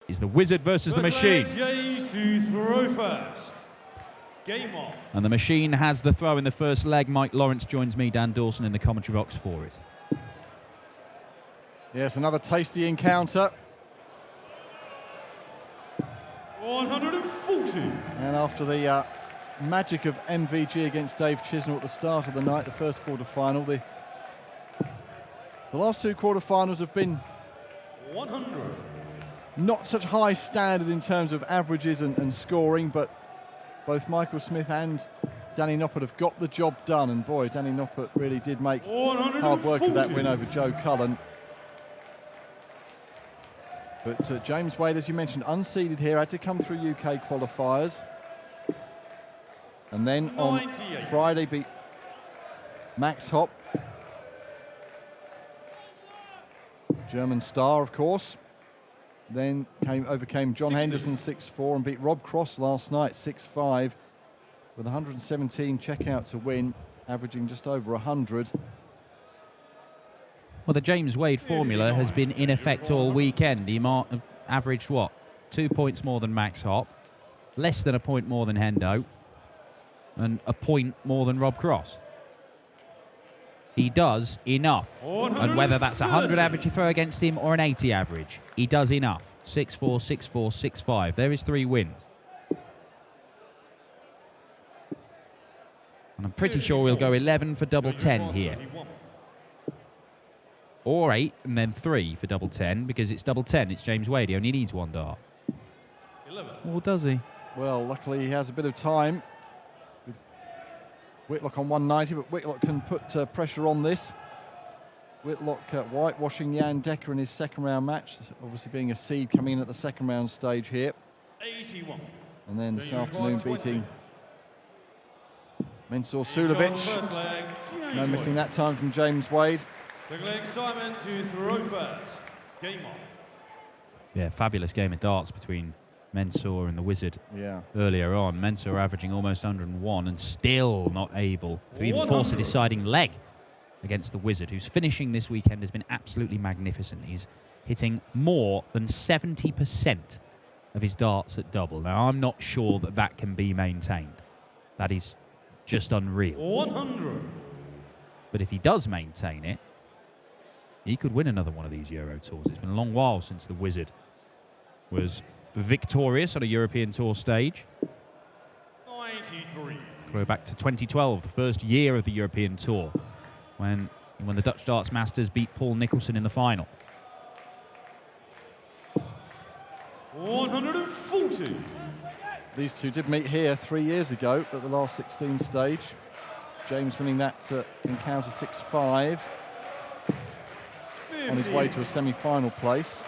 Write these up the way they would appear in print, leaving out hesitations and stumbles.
is the Wizard versus the Machine. James to throw first. Game on. And the Machine has the throw in the first leg. Mike Lawrence joins me, Dan Dawson, in the commentary box for it. Yes, another tasty encounter. 140. And after the magic of MVG against Dave Chisnell at the start of the night, the first quarter-final, the last two quarter-finals have been 100. not such high standard in terms of averages and scoring, but both Michael Smith and Danny Noppert have got the job done. And boy, Danny Noppert really did make hard work of that win over Joe Cullen. But James Wade, as you mentioned, unseeded here, had to come through UK qualifiers. And then on 98. Friday beat Max Hopp. German star, of course. Then overcame John 60. Henderson 6-4 and beat Rob Cross last night 6-5 with 117 checkout to win, averaging just over 100. Well, the James Wade formula has been in effect all weekend. He averaged, what, 2 points more than Max Hopp, less than a point more than Hendo, and a point more than Rob Cross. He does enough. And whether that's a 100 average you throw against him or an 80 average, he does enough. 6-4, 6-4, 6-5. There is 3 wins. And I'm pretty sure we'll go 11 for double 10 here. Or 8 and then 3 for double 10, because it's double 10. It's James Wade. He only needs 1 dart. 11. Or does he? Well, luckily he has a bit of time with Whitlock on 190, but Whitlock can put pressure on this. Whitlock whitewashing Jan Decker in his second round match, obviously being a seed coming in at the second round stage here. 81. And then this afternoon beating Mensur Sulovic. First leg, No missing that time from James Wade. Second leg, Simon to throw first. Game on. Yeah, fabulous game of darts between Mensur and the Wizard earlier on. Mensur averaging almost 101 and still not able to even force a deciding leg against the Wizard, whose finishing this weekend has been absolutely magnificent. He's hitting more than 70% of his darts at double. Now, I'm not sure that that can be maintained. That is just unreal. 100. But if he does maintain it, he could win another one of these Euro Tours. It's been a long while since the Wizard was victorious on a European Tour stage. 93. Go back to 2012, the first year of the European Tour, when the Dutch Darts Masters beat Paul Nicholson in the final. 140. These two did meet here 3 years ago at the last 16 stage. James winning that encounter 6-5 on his way to a semi-final place.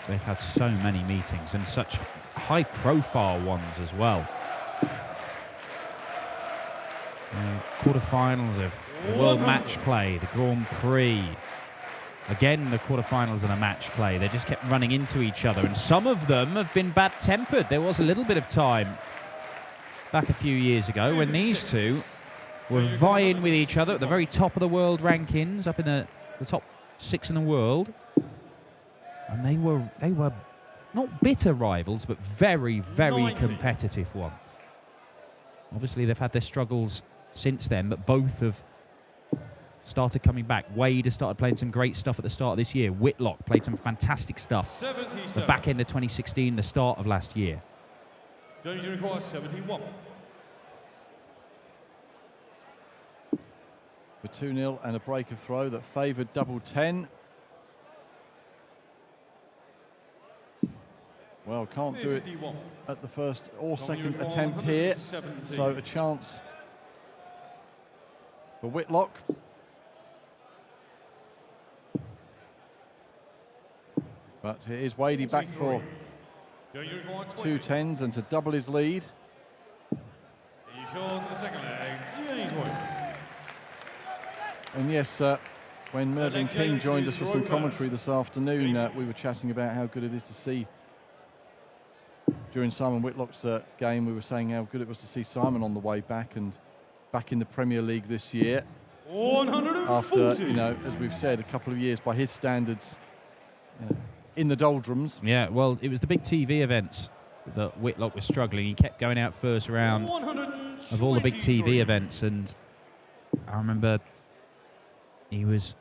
They've had so many meetings and such high-profile ones as well. Quarterfinals of the World Match Play, the Grand Prix. Again, the quarterfinals of the match play. They just kept running into each other, and some of them have been bad-tempered. There was a little bit of time back a few years ago when these two were vying with each other at the very top of the world rankings, up in the top 6 in the world. And they were not bitter rivals, but very, very competitive ones. Obviously, they've had their struggles since then, but both have started coming back. Wade has started playing some great stuff at the start of this year. Whitlock played some fantastic stuff the back end of 2016, the start of last year. James requires 71. For 2-0 and a break of throw that favoured double 10. Well, can't do it at the first or second attempt here. So a chance for Whitlock. But it is Wadey back for 2 10s and to double his lead. And yes, when Mervyn King joined us for some commentary this afternoon, we were chatting about how good it is to see, during Simon Whitlock's game, we were saying how good it was to see Simon on the way back and back in the Premier League this year. 140. After, as we've said, a couple of years by his standards, in the doldrums. Yeah, well, it was the big TV events that Whitlock was struggling. He kept going out first round of all the big TV events, and I remember he was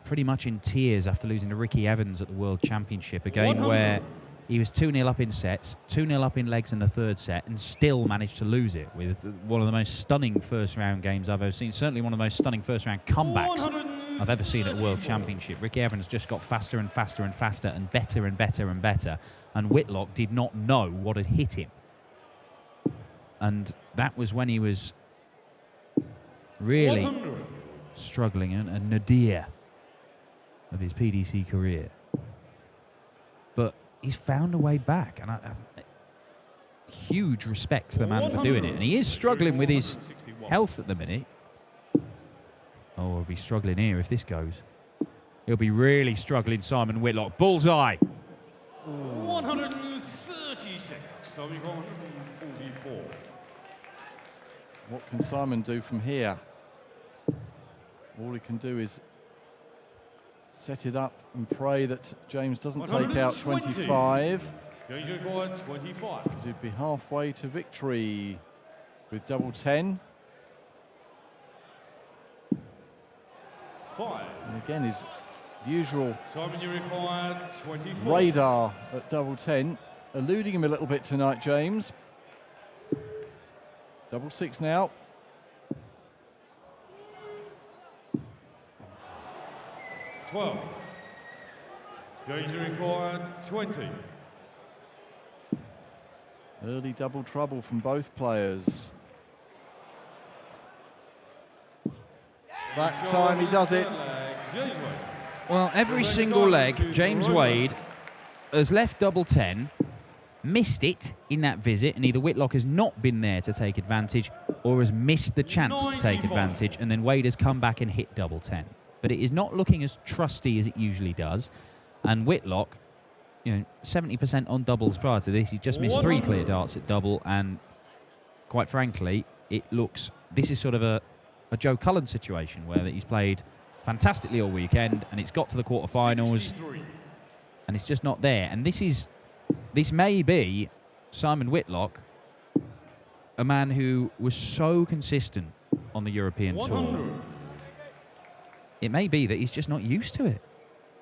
pretty much in tears after losing to Ricky Evans at the World Championship, a game where he was 2-0 up in sets, 2-0 up in legs in the third set, and still managed to lose it with one of the most stunning first-round games I've ever seen. Certainly one of the most stunning first-round comebacks I've ever seen at a World Championship. Ricky Evans just got faster and faster and faster and better and better and better, and Whitlock did not know what had hit him. And that was when he was really struggling, a nadir of his PDC career. But he's found a way back, and huge respect to the man for doing it. And he is struggling with his health at the minute. Oh, he'll be struggling here if this goes. He'll be really struggling, Simon Whitlock. Bullseye. 136, 144. What can Simon do from here? All he can do is set it up and pray that James doesn't take out 25. James required 25. Because he'd be halfway to victory with double 10. 5. And again, his usual Simon, you required 24. radar at double 10, eluding him a little bit tonight, James. Double 6 now. 12. James required 20. Early double trouble from both players. That time he does it. Well, every single leg, James Wade has left double 10, missed it in that visit, and either Whitlock has not been there to take advantage or has missed the chance to take advantage, and then Wade has come back and hit double 10. But it is not looking as trusty as it usually does. And Whitlock, 70% on doubles prior to this. He just missed 3 clear darts at double, and quite frankly, it looks, this is sort of a Joe Cullen situation where he's played fantastically all weekend, and it's got to the quarterfinals, and it's just not there. And this may be Simon Whitlock, a man who was so consistent on the European tour. It may be that he's just not used to it.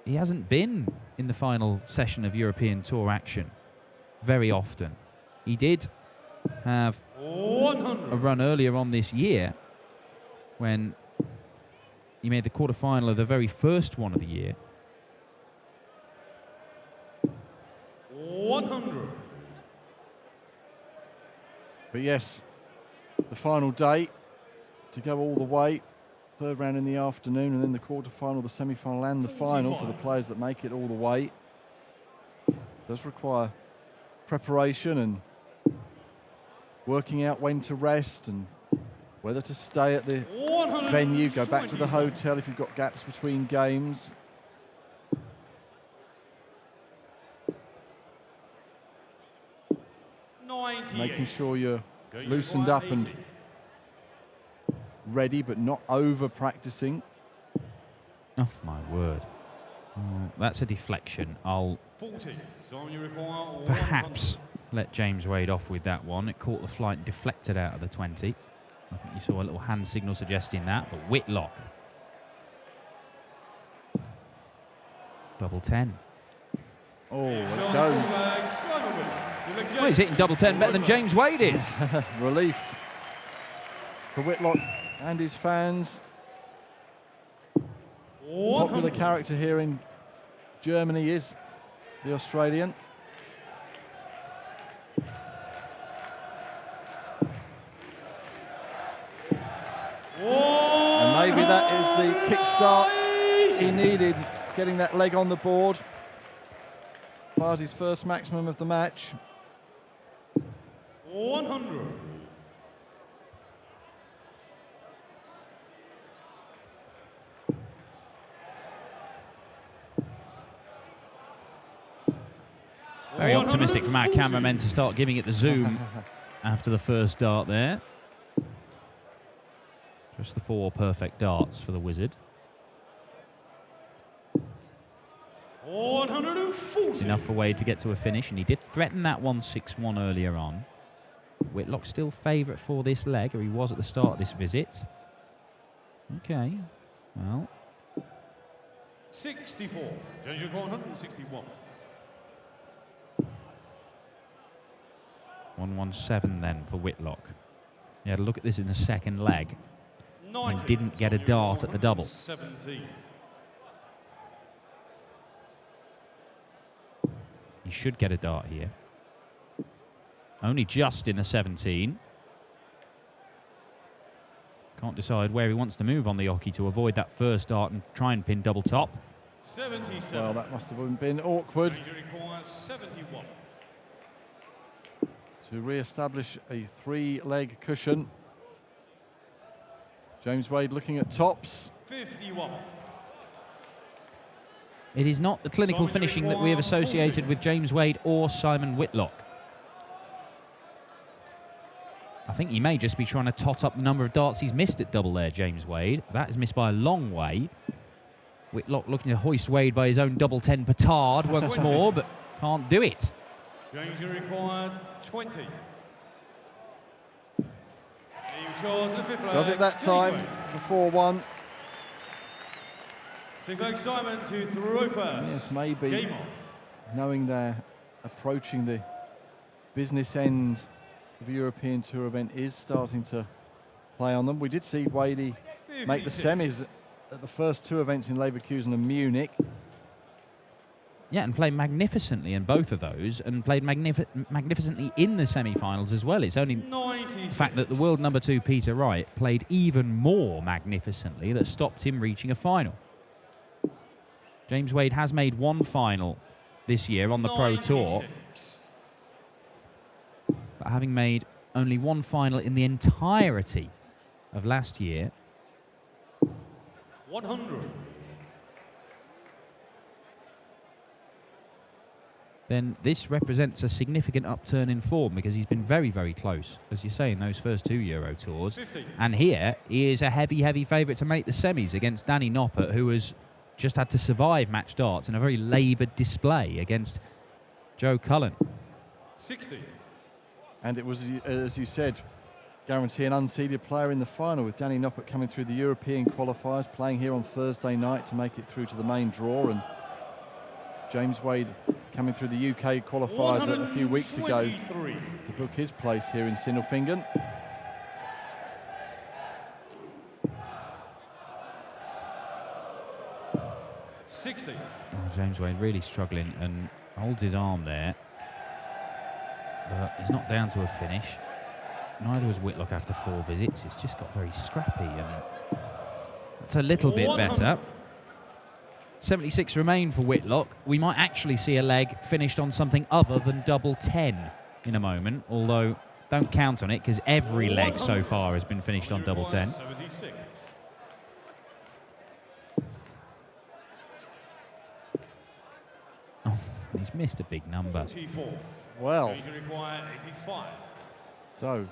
He hasn't been in the final session of European Tour action very often. He did have a run earlier on this year when he made the quarterfinal of the very first one of the year. 100. But yes, the final day to go all the way. Third round in the afternoon, and then the quarterfinal, the semi-final, and the final for the players that make it all the way. It does require preparation and working out when to rest and whether to stay at the venue, go back to the hotel if you've got gaps between games. Making sure you're loosened up and ready, but not over practicing. Oh my word. That's a deflection. I'll 40. So you require perhaps let James Wade off with that one. It caught the flight and deflected out of the 20. I think you saw a little hand signal suggesting that, but Whitlock. Double 10. Oh, it goes. Well, he's hitting double 10 better than James Wade is. Relief for Whitlock and his fans. Popular character here in Germany is the Australian. And maybe that is the kickstart he needed, getting that leg on the board. Fires his first maximum of the match. 100. Very optimistic from our cameramen to start giving it the zoom after the first dart there. Just the 4 perfect darts for the Wizard. 150. It's enough for Wade to get to a finish, and he did threaten that 1-6-1 earlier on. Whitlock still favourite for this leg, or he was at the start of this visit. Okay, well. 64. Judge record 161. 1-1-7 then for Whitlock. He had a look at this in the second leg 90. and didn't get a dart at the double. 17. He should get a dart here. Only just in the 17. Can't decide where he wants to move on the hockey to avoid that first dart and try and pin double top. 77. Well, that must have been awkward. Danger requires 71. To re-establish a 3-leg cushion. James Wade looking at tops. 51. It is not the clinical finishing that we have associated with James Wade or Simon Whitlock. I think he may just be trying to tot up the number of darts he's missed at double there, James Wade. That is missed by a long way. Whitlock looking to hoist Wade by his own double 10 petard once more, but can't do it. Danger required 20. Does it that time for 4-1. 6-leg Simon to throw first. Yes, maybe. Game on. Knowing they're approaching the business end of the European Tour event is starting to play on them. We did see Wadey make the semis at the first 2 events in Leverkusen and Munich. Yeah, and played magnificently in both of those, and played magnificently in the semi-finals as well. It's only the fact that the world number 2, Peter Wright, played even more magnificently that stopped him reaching a final. James Wade has made 1 final this year on the Pro Tour, but having made only 1 final in the entirety of last year. 100. Then this represents a significant upturn in form, because he's been very, very close, as you say, in those first 2 Euro Tours. 50. And here he is a heavy, heavy favourite to make the semis against Danny Noppert, who has just had to survive match darts in a very laboured display against Joe Cullen. 60. And it was, as you said, guarantee an unseeded player in the final, with Danny Noppert coming through the European qualifiers, playing here on Thursday night to make it through to the main draw, and James Wade coming through the UK qualifiers a few weeks ago to book his place here in Sindelfingen. Oh, James Wade really struggling and holds his arm there. But he's not down to a finish. Neither was Whitlock after 4 visits. It's just got very scrappy, and it's a little bit better. 76 remain for Whitlock. We might actually see a leg finished on something other than double 10 in a moment, although don't count on it, because every leg so far has been finished on double 10. 76. Oh, he's missed a big number. 44. Well, Danger required 85. so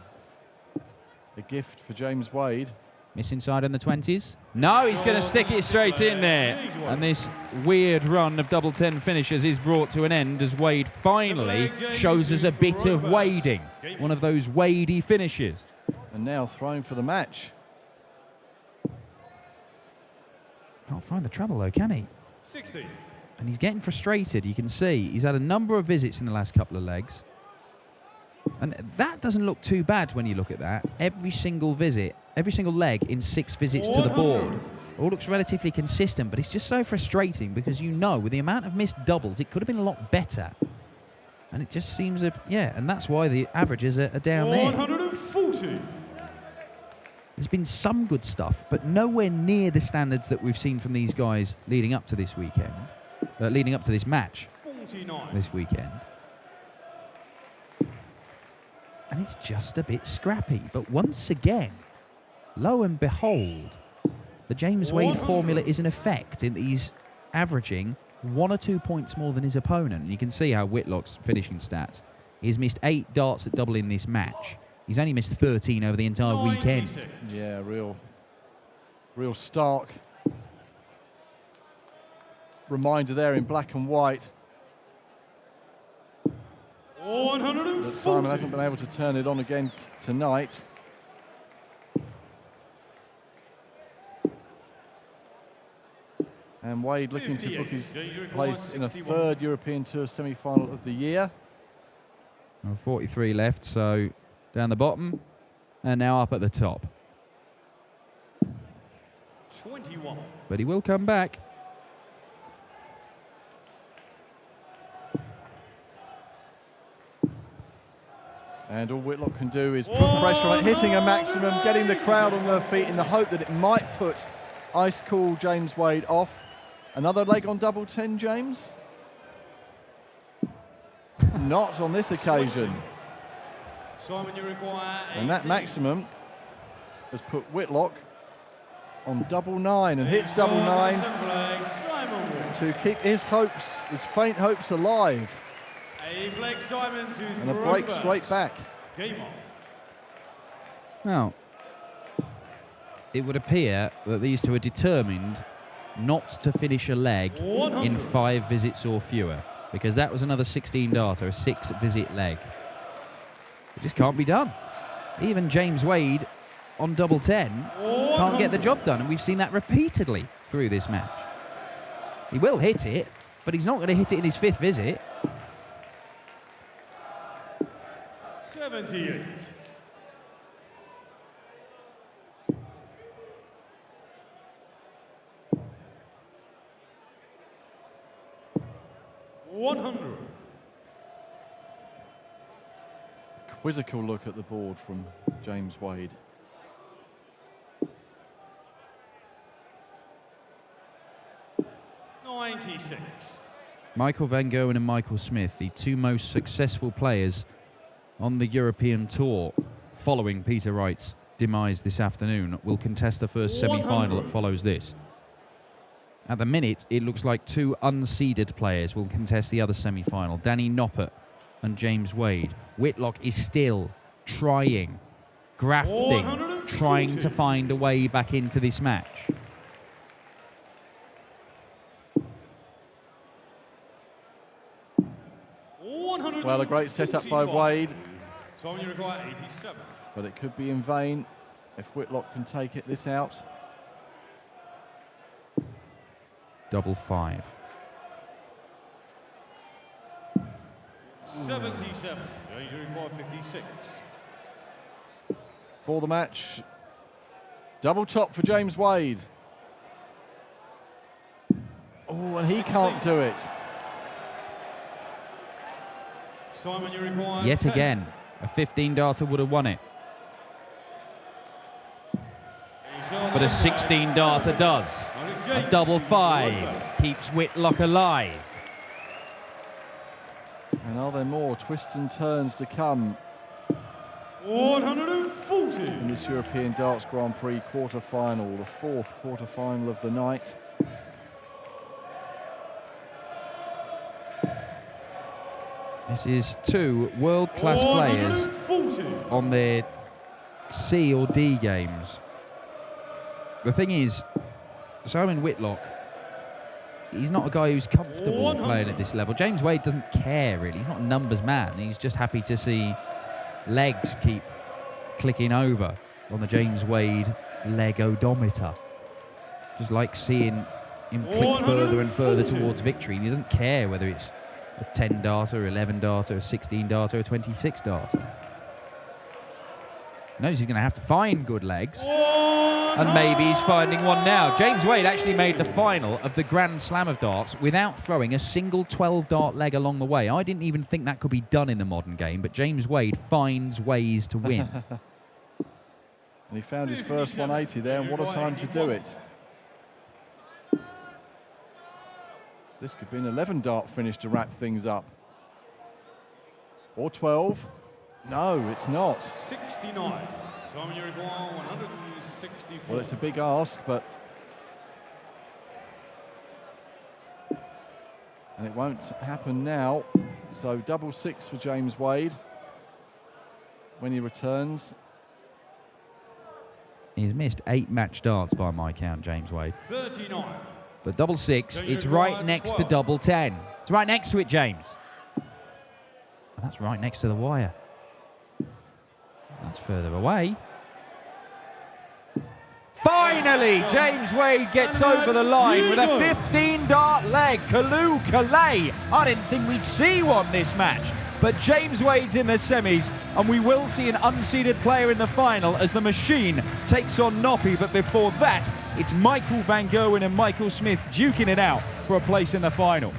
the gift for James Wade. Miss inside in the 20s. No, he's going to stick it straight in there. And this weird run of double 10 finishes is brought to an end as Wade finally shows us a bit of wading. One of those wadey finishes. And now throwing for the match. Can't find the treble though, can he? 60. And he's getting frustrated. You can see he's had a number of visits in the last couple of legs. And that doesn't look too bad when you look at that. Every single visit, every single leg in 6 visits to the board. All looks relatively consistent, but it's just so frustrating because you know with the amount of missed doubles, it could have been a lot better. And it just seems and that's why the averages are down there. 140. There's been some good stuff, but nowhere near the standards that we've seen from these guys leading up to this weekend, leading up to this match 49. this weekend. And it's just a bit scrappy. But once again, lo and behold, the James Wade formula is in effect in these averaging 1 or 2 points more than his opponent. And you can see how Whitlock's finishing stats. He's missed 8 darts at double in this match. He's only missed 13 over the entire weekend. Yeah, real stark reminder there in black and white But Simon hasn't been able to turn it on again tonight. And Wade looking to book his place in a third European Tour semi-final of the year. 43 left, so down the bottom and now up at the top. 21. But he will come back. And all Whitlock can do is put pressure on it, hitting a maximum, getting the crowd on their feet in the hope that it might put ice-cool James Wade off. Another leg on double 10, James? Not on this occasion. Simon, you require 18. And that maximum has put Whitlock on double 9 and hits double 9 to keep his hopes, his faint hopes alive. Simon And a break straight back. Game on. Now, it would appear that these two are determined not to finish a leg 100. in 5 visits or fewer, because that was another 16 darter, a 6-visit leg. It just can't be done. Even James Wade on double 10 can't get the job done, and we've seen that repeatedly through this match. He will hit it, but he's not going to hit it in his 5th visit. 78. Quizzical look at the board from James Wade. Michael Van Gerwen and Michael Smith, the two most successful players on the European Tour following Peter Wright's demise this afternoon, will contest the first semi-final that follows this. At the minute, it looks like 2 unseeded players will contest the other semi-final, Danny Noppert and James Wade. Whitlock is still trying, grafting, trying to find a way back into this match. Well, a great setup by Wade, Tom, you require 87. but it could be in vain if Whitlock can take this out. Double 5. 77. James, you require 56. For the match, double top for James Wade. Oh, and he can't do it. Simon, you require Yet 10. again, a 15 darter would have won it. But a 16 darter does. A double 5 keeps Whitlock alive. And are there more twists and turns to come 140. in this European Darts Grand Prix quarter-final, the 4th quarter-final of the night? This is 2 world-class players 140. on their C or D games. The thing is, Simon Whitlock, he's not a guy who's comfortable 100. playing at this level. James Wade doesn't care, really. He's not a numbers man. He's just happy to see legs keep clicking over on the James Wade leg odometer. Just like seeing him click further and further 140. towards victory. And he doesn't care whether it's a 10 darter, 11 darter, a 16 darter, a 26 darter. He knows he's going to have to find good legs. And maybe he's finding one now. James Wade actually made the final of the Grand Slam of darts without throwing a single 12-dart leg along the way. I didn't even think that could be done in the modern game, but James Wade finds ways to win. And he found his first 180 there, and what a time to do it. This could be an 11-dart finish to wrap things up. Or 12. No, it's not. 69. Simon, you require 164. Well, it's a big ask, but... And it won't happen now. So double 6 for James Wade when he returns. He's missed 8 match darts by my count, James Wade. 39. But double 6, James it's require right next to 12. double 10. It's right next to it, James. That's right next to the wire. That's further away. Finally, James Wade gets over the line with a 15-dart leg. Kalu Kalei. I didn't think we'd see one this match. But James Wade's in the semis, and we will see an unseeded player in the final as the machine takes on Noppy. But before that, it's Michael Van Gerwen and Michael Smith duking it out for a place in the final.